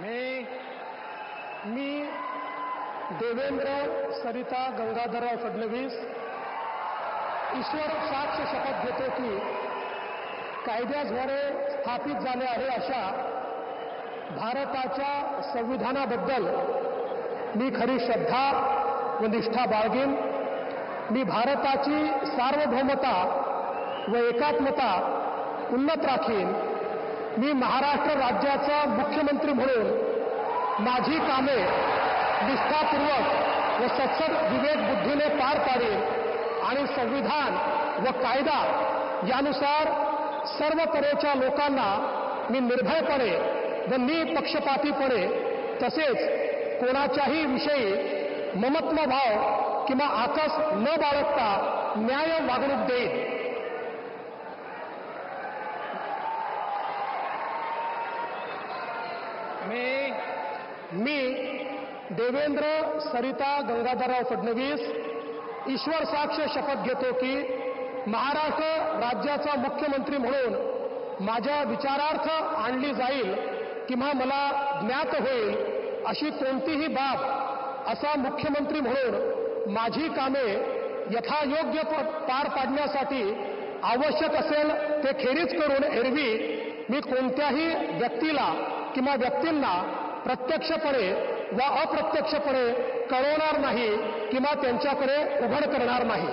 मी देवेंद्र सरिता गंगाधरराव फडणवीस ईश्वर साक्ष शपथ घेतो की कायद्याद्वारे स्थापित झाले आहे अशा भारताच्या संविधानाबद्दल मी खरी श्रद्धा व निष्ठा बाळगेन। मी भारताची सार्वभौमता व एकात्मता उन्नत राखीन। मी महाराष्ट्र राज्याचा मुख्यमंत्री म्हणून माझी कामे निष्ठापूर्वक व सत्सद विवेक बुद्धीने पार पाडेन आणि संविधान व कायदा यानुसार सर्व तऱ्हेच्या लोकांना मी निर्भयपणे व निपक्षपातीपणे तसेच कोणाच्याही विषयी ममत्व भाव किंवा आकस न बाळगता न्याय वागणूक देईन। मी देवेंद्र सरिता गंगाधरराव फडणवीस ईश्वर साक्ष शपथ घेतो की महाराष्ट्र राज्याचा मुख्यमंत्री म्हणून माझ्या विचारार्थ आणली जाईल किंवा मला ज्ञात होईल अशी कोणतीही बाब असा मुख्यमंत्री म्हणून माझी कामे यथायोग्य पार पाडण्यासाठी आवश्यक असेल ते खेरीज करून एरवी मी कोणत्याही व्यक्तीला किंवा व्यक्तींना प्रत्यक्षपणे व अप्रत्यक्षपणे कळवणार नाही किंवा त्यांच्याकडे उघड करणार नाही।